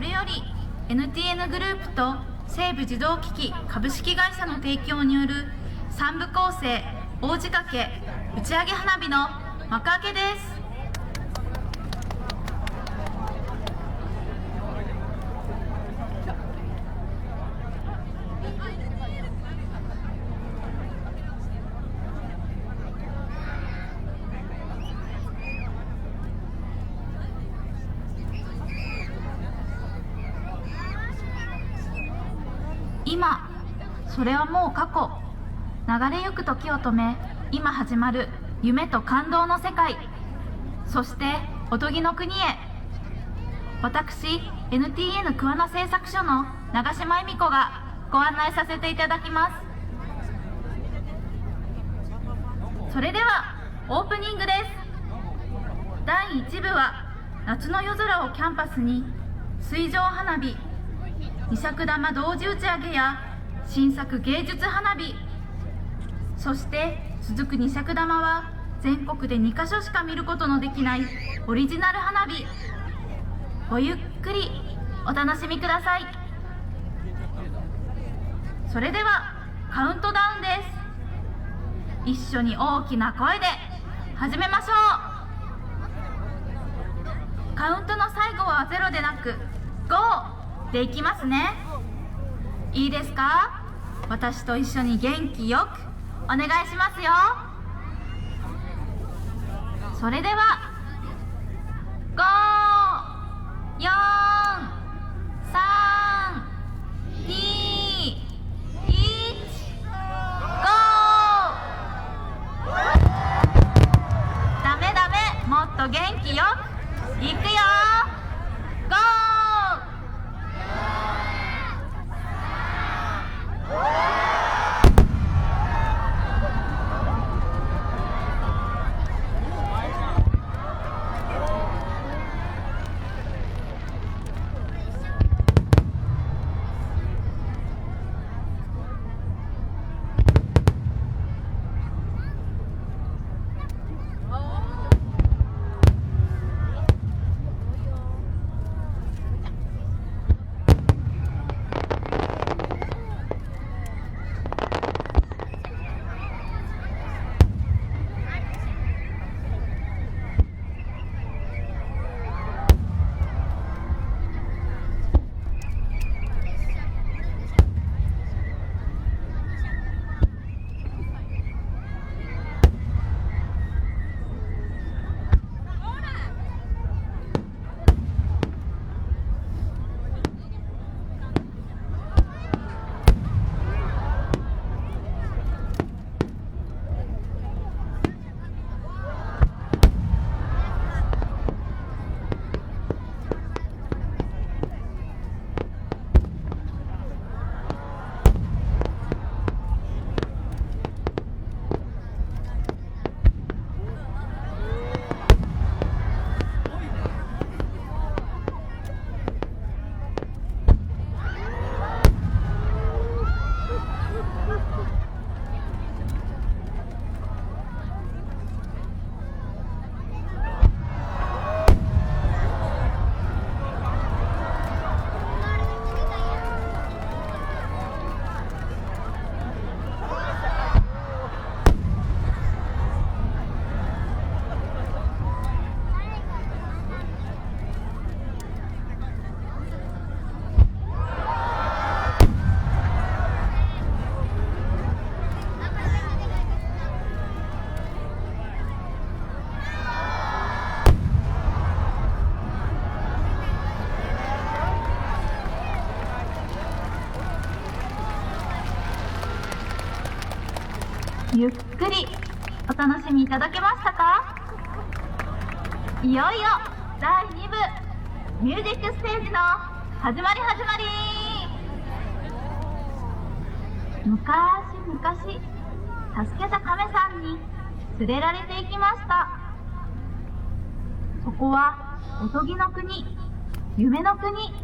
れより NTN グループと西武自動機器株式会社の提供による3部構成大仕掛け打ち上げ花火の幕開けです。今、それはもう過去。流れゆく時を止め、今始まる夢と感動の世界。そしておとぎの国へ。私 NTN 桑名製作所の長島恵美子がご案内させていただきます。それではオープニングです。第1部は夏の夜空をキャンパスに水上花火、二尺玉同時打ち上げや新作芸術花火、そして続く二尺玉は全国で2カ所しか見ることのできないオリジナル花火。ごゆっくりお楽しみください。それではカウントダウンです。一緒に大きな声で始めましょう。カウントの最後は0でなく5でいきますね。いいですか？私と一緒に元気よくお願いしますよ。それでは5、4、3、2、1、ゴー。ダメダメ、もっと元気よくいくよ。ゴー。ゆっくりお楽しみいただけましたか？いよいよ第2部ミュージックステージの始まり。昔々助けた亀さんに連れられていきました。そこはおとぎの国、夢の国。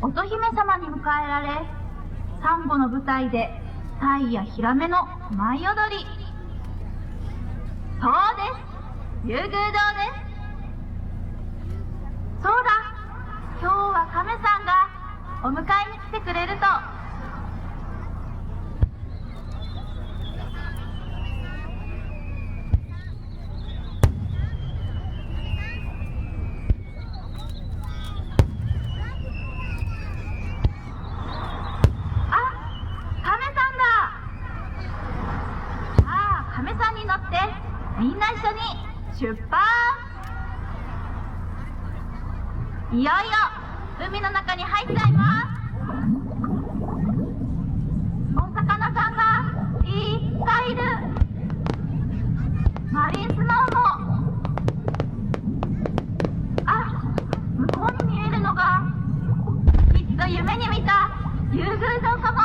乙姫様に迎えられ、サンゴの舞台でタイやヒラメの舞い踊り。そうです、竜宮城です。そうだ、今日はお迎えに来てくれるとみんな一緒に出発。いよいよ海の中に入っちゃいます。お魚さんがいっぱいいる。マリンスノーも、向こうに見えるのがきっと夢に見た竜宮城かも。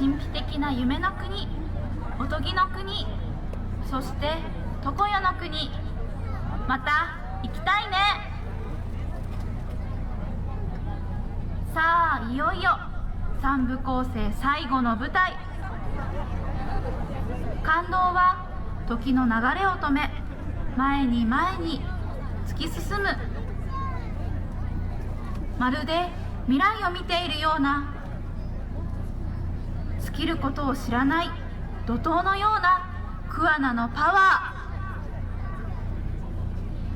神秘的な夢の国、おとぎの国、そして常世の国、また行きたいね。さあ、いよいよ3部構成最後の舞台。感動は時の流れを止め、前に前に突き進む。まるで未来を見ているような、尽きることを知らない怒涛のような桑名のパワ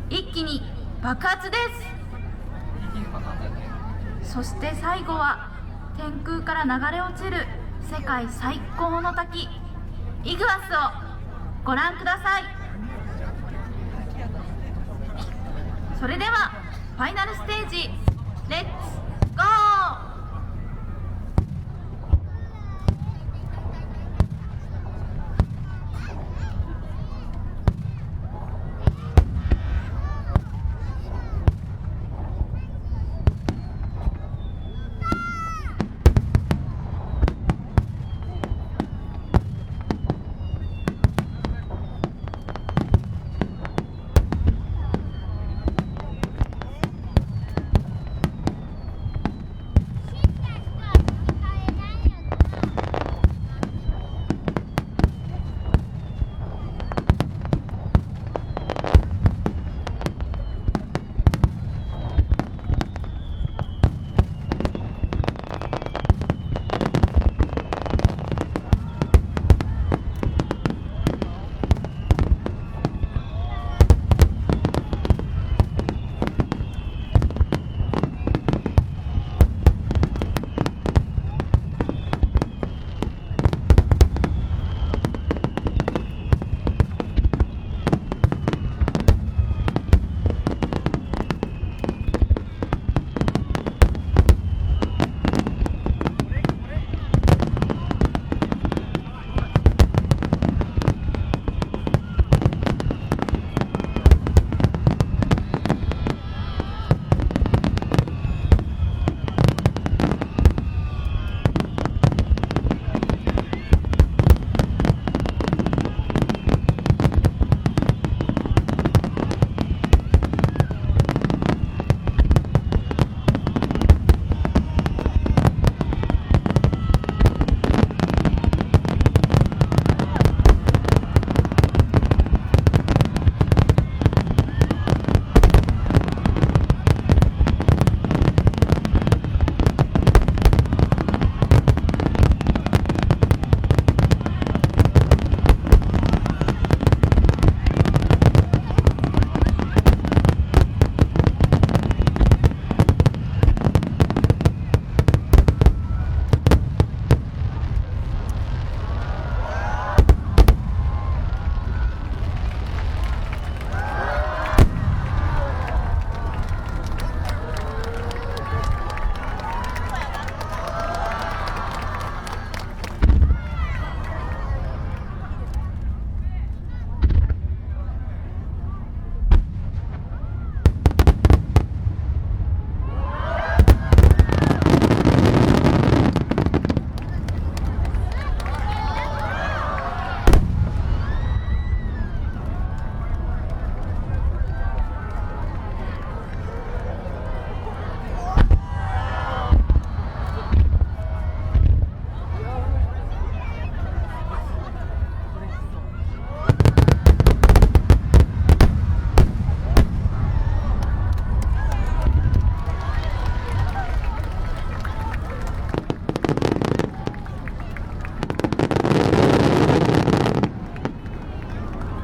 ー。一気に爆発です。そして最後は天空から流れ落ちる世界最高の滝、イグアスをご覧ください。それではファイナルステージ、レッツゴー。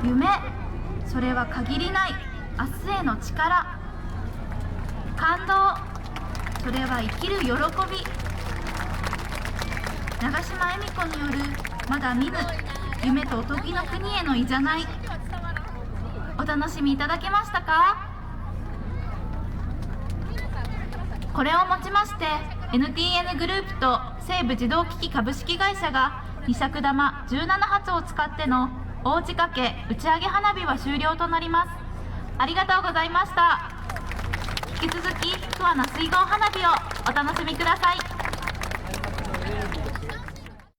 夢、それは限りない明日への力。感動、それは生きる喜び。長島恵美子によるまだ見ぬ夢とおとぎの国へのいざない、お楽しみいただけましたか？これをもちまして NTN グループと西武自動機器株式会社が二尺玉17発を使っての大仕掛け打ち上げ花火は終了となります。ありがとうございました。引き続き桑名水郷花火をお楽しみください。